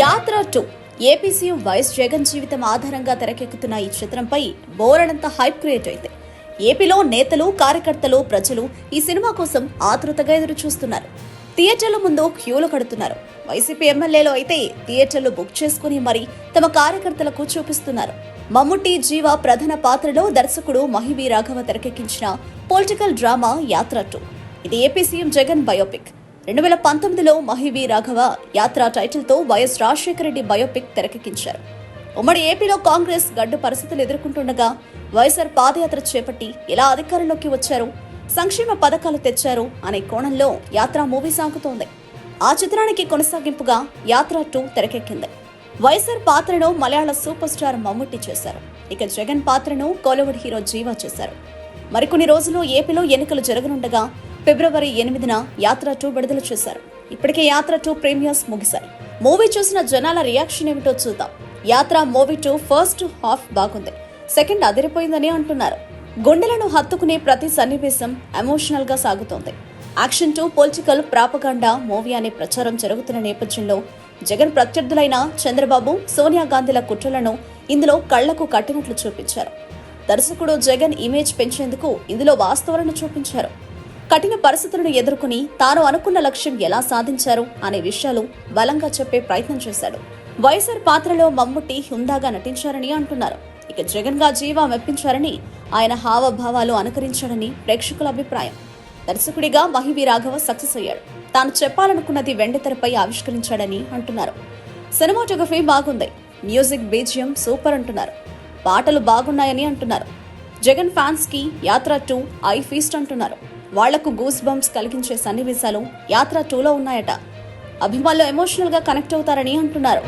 యాత్ర 2 AP CM YS Jagan జీవితం ఆధారంగా తెరకెక్కుతున్న ఈ చిత్రంపై బోలెడంత హైప్ క్రియేట్ అయింది. ఏపీలో నేతలు, కార్యకర్తలు, ప్రజలు ఈ సినిమా కోసం ఆతృతగా ఎదురు చూస్తున్నారు. థియేటర్ల ముందు క్యూలు కడుతున్నారు. వైసీపీ ఎమ్మెల్యేలు అయితే థియేటర్లు బుక్ చేసుకుని మరీ తమ కార్యకర్తలకు చూపిస్తున్నారు. మమ్ముట్టి, జీవ ప్రధాన పాత్రలో దర్శకుడు మహివి రాఘవ తెరకెక్కించిన పొలిటికల్ డ్రామా యాత్ర 2. ఇది AP CM Jagan biopic. 2019లో మహివి Raghava యాత్ర టైటిల్తో వైఎస్ రాజశేఖర రెడ్డి బయోపిక్ తెరకెక్కించారు. ఉమ్మడి ఏపీలో కాంగ్రెస్ గడ్డు పరిస్థితులు ఎదుర్కొంటుండగా వైఎస్ఆర్ పాదయాత్ర చేపట్టి ఎలా అధికారంలోకి వచ్చారు, సంక్షేమ పథకాలు తెచ్చారు అనే కోణంలో యాత్ర మూవీ సాగుతోంది. ఆ చిత్రానికి కొనసాగింపుగా యాత్ర 2 తెరకెక్కింది. వైఎస్ఆర్ పాత్రను మలయాళ సూపర్ స్టార్ మమ్ముట్టి చేశారు. ఇక జగన్ పాత్రను కోలీవుడ్ హీరో జీవా చేశారు. మరికొన్ని రోజుల్లో ఏపీలో ఎన్నికలు జరగనుండగా ఫిబ్రవరి 8న యాత్ర 2 విడుదల చేశారు. ఇప్పటికే యాత్ర 2 ప్రీమియర్స్ ముగిశాయి. మూవీ చూసిన జనాల రియాక్షన్ ఏమిటో చూద్దాం. యాత్ర మూవీ 2 ఫస్ట్ హాఫ్ బాగుంది, సెకండ్ అదిరిపోయిందని అంటున్నారు. గుండెలను హత్తుకునే ప్రతి సన్నివేశం ఎమోషనల్ గా సాగుతోంది. యాక్షన్ 2 పొలిటికల్ ప్రాపగాండా మూవీ అనే ప్రచారం జరుగుతున్న నేపథ్యంలో జగన్ ప్రత్యర్థులైన చంద్రబాబు, సోనియా గాంధీల కుట్రలను ఇందులో కళ్లకు కట్టినట్లు చూపించారు. దర్శకుడు జగన్ ఇమేజ్ పెంచేందుకు ఇందులో వాస్తవాలను చూపించారు. కఠిన పరిస్థితులను ఎదుర్కొని తాను అనుకున్న లక్ష్యం ఎలా సాధించారు అనే విషయాలు బలంగా చెప్పే ప్రయత్నం చేశాడు. వైఎస్ఆర్ పాత్రలో మమ్ముట్టి హుందాగా నటించారని అంటున్నారు. ఇక జగన్ గా జీవా మెప్పించారని, ఆయన హావభావాలు అనుకరించాడని ప్రేక్షకుల అభిప్రాయం. దర్శకుడిగా మహివి రాఘవ సక్సెస్ అయ్యాడు. తాను చెప్పాలనుకున్నది వెండితెరపై ఆవిష్కరించాడని అంటున్నారు. సినిమాటోగ్రఫీ బాగుంది, మ్యూజిక్, బీజిఎం సూపర్ అంటున్నారు. పాటలు బాగున్నాయని అంటున్నారు. జగన్ ఫ్యాన్స్ కి యాత్ర 2 ఐ ఫీస్ట్ అంటున్నారు. వాళ్లకు గూస్ బంప్స్ కలిగించే సన్నివేశాలు యాత్ర 2లో ఉన్నాయట. అభిమానులు ఎమోషనల్ గా కనెక్ట్ అవుతారని అంటున్నారు.